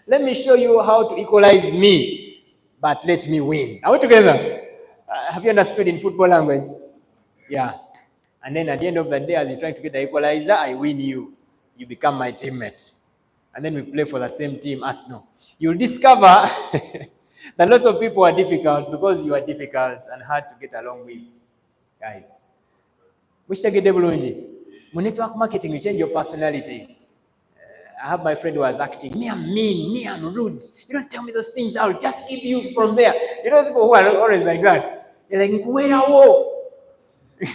Let me show you how to equalize me, but let me win. Are we together? Have you understood in football language? Yeah. And then at the end of the day, as you're trying to get the equalizer, I win you. You become my teammate. And then we play for the same team, Arsenal. You'll discover that lots of people are difficult because you are difficult and hard to get along with. Guys. Which take it bulungi. When network marketing, you change your personality. I have my friend who was acting, me I'm mean, me I'm rude. You don't tell me those things, I'll just give you from there. You know people who are always like that. You're like, where are you?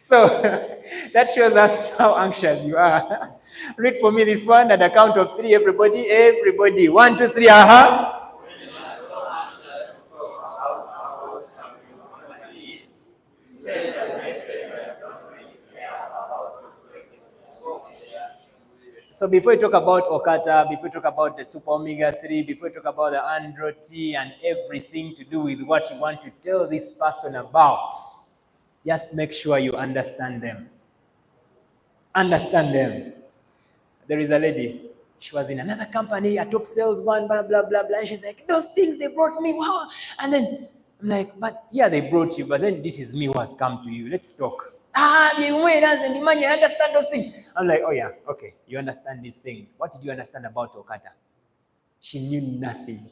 So that shows us how anxious you are. Read for me this one at the count of 3, everybody. 1, 2, 3, So before we talk about OQATA, before we talk about the Super Omega-3, before we talk about the Andro T and everything to do with what you want to tell this person about, just make sure you understand them. Understand them. There is a lady, she was in another company, a top salesman, blah, blah, blah, blah. And she's like, those things they brought me, wow. And then I'm like, but yeah, they brought you, but then this is me who has come to you. Let's talk. The way doesn't mean you understand those things. I'm like, oh yeah, okay, you understand these things. What did you understand about OQATA? She knew nothing.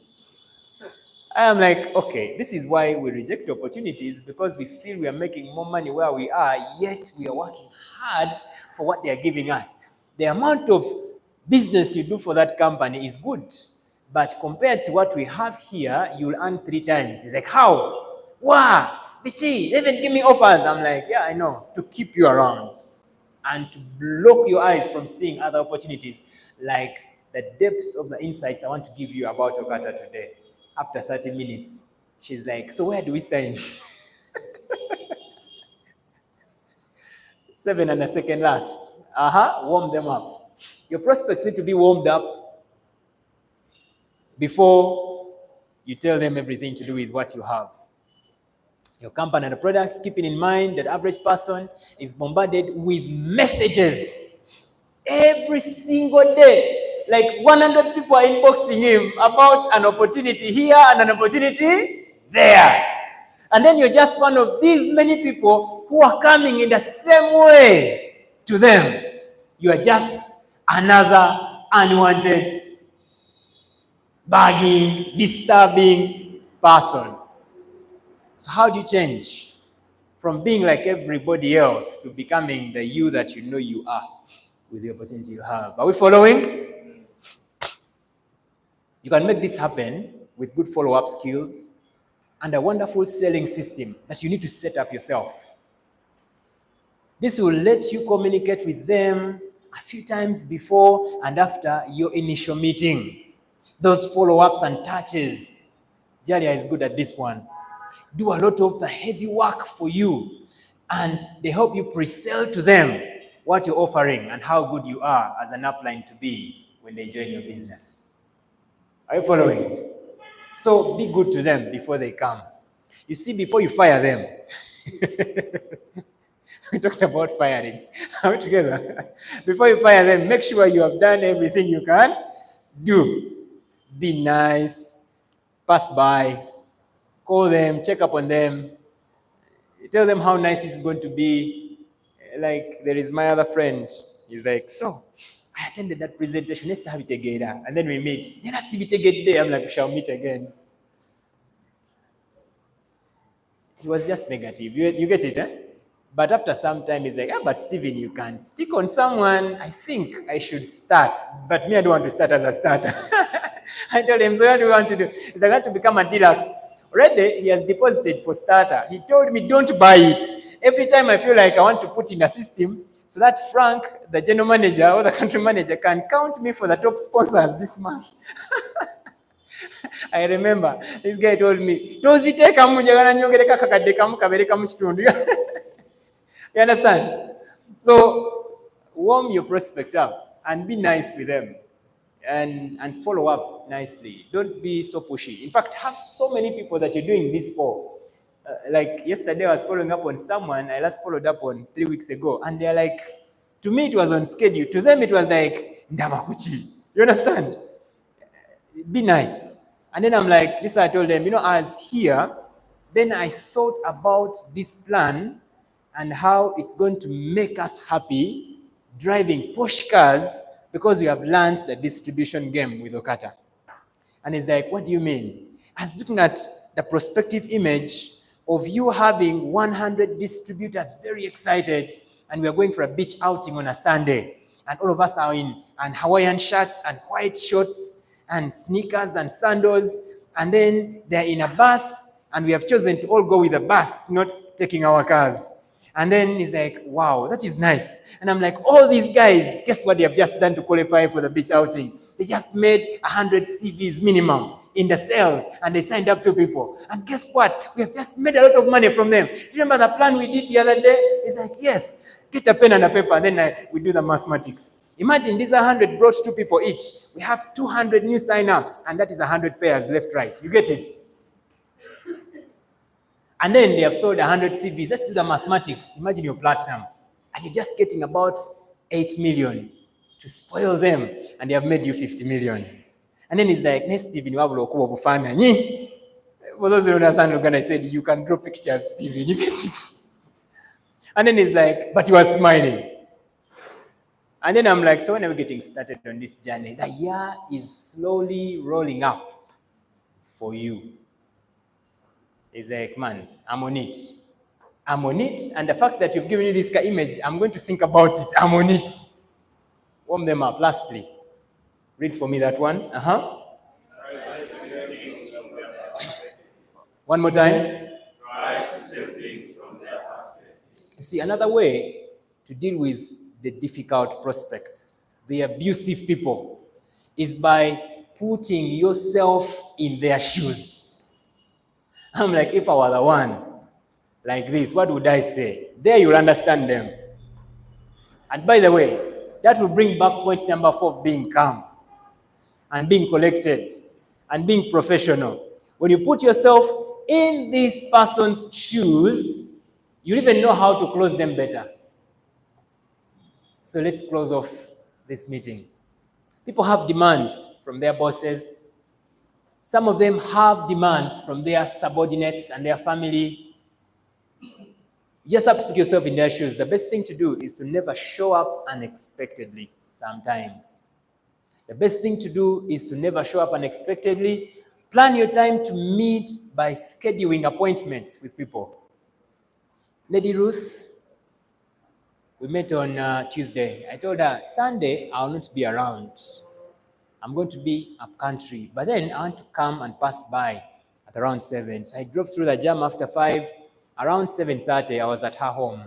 I'm like, okay, this is why we reject opportunities, because we feel we are making more money where we are, yet we are working hard for what they are giving us. The amount of business you do for that company is good, but compared to what we have here, you'll earn 3 times. It's like, how? Wow, Bichi, they even give me offers. I'm like, yeah, I know, to keep you around and to block your eyes from seeing other opportunities. like the depths of the insights I want to give you about OQATA today. After 30 minutes, she's like, so where do we sign? 7 and a second last. Warm them up. Your prospects need to be warmed up before you tell them everything to do with what you have. Your company and the products, keeping in mind that the average person is bombarded with messages every single day. Like 100 people are inboxing him about an opportunity here and an opportunity there. And then you're just one of these many people who are coming in the same way to them. You are just another unwanted, bugging, disturbing person. So how do you change from being like everybody else to becoming the you that you know you are with the opportunity you have? Are we following? You can make this happen with good follow-up skills and a wonderful selling system that you need to set up yourself. This will let you communicate with them a few times before and after your initial meeting. Those follow-ups and touches. Jalia is good at this one. Do a lot of the heavy work for you, and they help you pre-sell to them what you're offering and how good you are as an upline to be when they join your business. Are you following? So be good to them before they come. You see, before you fire them, we talked about firing. Are we together? Before you fire them, make sure you have done everything you can do. Be nice, pass by, call them, check up on them, tell them how nice it's going to be. Like, there is my other friend. He's like, so, I attended that presentation. Let's have it again. And then we meet. Let's meet again today. I'm like, we shall meet again. He was just negative. You get it, eh? But after some time, he's like, but Stephen, you can stick on someone. I think I should start. But me, I don't want to start as a starter. I told him, so what do you want to do? He's like, I want to become a deluxe. Already, he has deposited for starter. He told me, don't buy it. Every time I feel like I want to put in a system so that Frank, the general manager or the country manager, can count me for the top sponsors this month. I remember this guy told me, you understand? So warm your prospect up and be nice with them and follow up nicely. Don't be so pushy. In fact, have so many people that you're doing this for. Like yesterday, I was following up on someone I last followed up on 3 weeks ago, and they're like, to me, it was on schedule. To them, it was like, Ndamakuchi. You understand? Be nice. And then I'm like, this I told them, as here, then I thought about this plan and how it's going to make us happy driving Porsche cars because we have learned the distribution game with OQATA. And it's like, what do you mean? I was looking at the prospective image of you having 100 distributors very excited, and we are going for a beach outing on a Sunday, and all of us are in Hawaiian shirts and white shorts and sneakers and sandals, and then they're in a bus, and we have chosen to all go with a bus, not taking our cars. And then he's like, wow, that is nice. And I'm like, all these guys, guess what they have just done to qualify for the beach outing? They just made 100 CVs minimum in the sales, and they signed up 2 people. And guess what? We have just made a lot of money from them. Remember the plan we did the other day? It's like, yes, get a pen and a paper, and then we do the mathematics. Imagine these 100 brought 2 people each. We have 200 new sign-ups, and that is 100 pairs left, right. You get it? And then they have sold 100 CVs. Let's do the mathematics. Imagine your platinum, and you're just getting about 8 million to spoil them, and they have made you 50 million. And then it's like, next Stephen, you have lokuwa kufana. For those who don't understand Uganda, I said, you can draw pictures, Stephen, you get it. And then it's like, but you are smiling. And then I'm like, so when are we getting started on this journey? The year is slowly rolling up for you. It's like, man, I'm on it. I'm on it, and the fact that you've given me this image, I'm going to think about it. I'm on it. Warm them up. Lastly, read for me that one. One more time. You see, another way to deal with the difficult prospects the abusive people is by putting yourself in their shoes. I'm like, if I were the one like this, what would I say? There you'll understand them. And by the way, that will bring back point number 4, being calm and being collected and being professional. When you put yourself in this person's shoes, you even know how to close them better. So let's close off this meeting. People have demands from their bosses. Some of them have demands from their subordinates and their family. You just have to put yourself in their shoes. The best thing to do is to never show up unexpectedly sometimes. The best thing to do is to never show up unexpectedly. Plan your time to meet by scheduling appointments with people. Lady Ruth, we met on Tuesday. I told her, Sunday, I'll not be around. I'm going to be up country. But then I want to come and pass by at around 7. So I drove through the jam after 5. Around 7:30, I was at her home.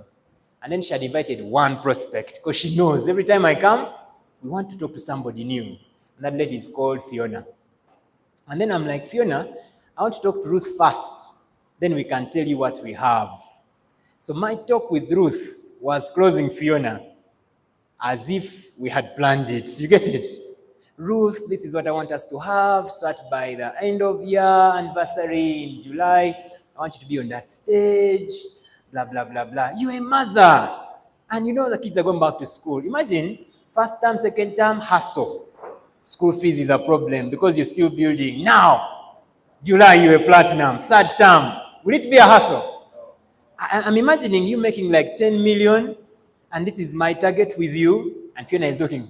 And then she had invited one prospect because she knows every time I come, we want to talk to somebody new. And that lady is called Fiona. And then I'm like, Fiona, I want to talk to Ruth first. Then we can tell you what we have. So my talk with Ruth was closing Fiona as if we had planned it. You get it? Ruth, this is what I want us to have. Start by the end of year anniversary in July. I want you to be on that stage. Blah, blah, blah, blah. You're a mother. And you know the kids are going back to school. Imagine first term, second term, hustle. School fees is a problem because you're still building. Now, July, you're a platinum. Third term, will it be a hustle? I'm imagining you making like 10 million, and this is my target with you, and Fiona is looking.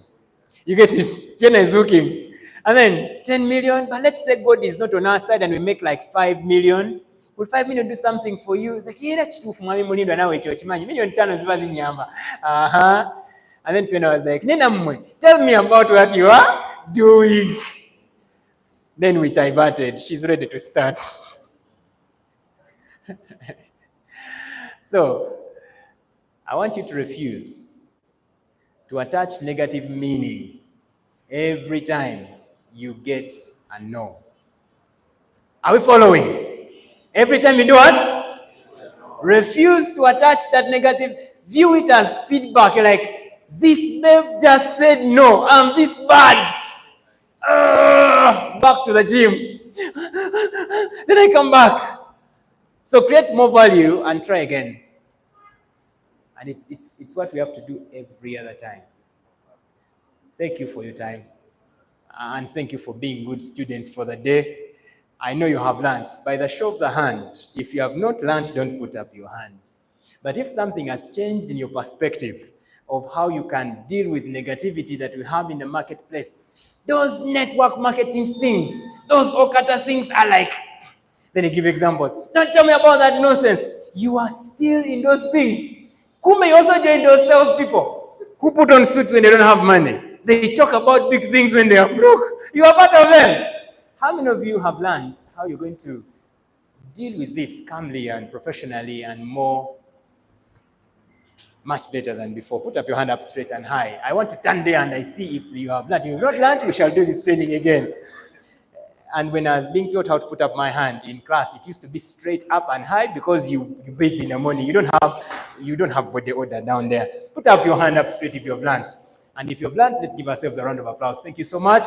You get it? Fiona is looking. And then 10 million, but let's say God is not on our side and we make like 5 million. Will 5 million do something for you? It's like, yeah, and then Fiona was like, tell me about what you are doing. Then we diverted. She's ready to start. So, I want you to refuse to attach negative meaning every time you get a no. Are we following? Every time you do what? Refuse to attach that negative. View it as feedback. You're like, this babe just said no. I'm this bad. Back to the gym. Then I come back. So create more value and try again. And it's what we have to do every other time. Thank you for your time. And thank you for being good students for the day. I know you have learned. By the show of the hand, if you have not learned, don't put up your hand. But if something has changed in your perspective of how you can deal with negativity that we have in the marketplace, those network marketing things, those OQATA things are like, then you give examples. Don't tell me about that nonsense. You are still in those things. Kume, you also join those salespeople who put on suits when they don't have money. They talk about big things when they are broke. You are part of them. How many of you have learned how you're going to deal with this calmly and professionally and much better than before? Put up your hand up straight and high. I want to turn there and I see if you have learned. If you have not learned, we shall do this training again. And when I was being taught how to put up my hand in class, it used to be straight up and high because you bathe in the morning. You don't have body order down there. Put up your hand up straight if you have learned. And if you have learned, let's give ourselves a round of applause. Thank you so much.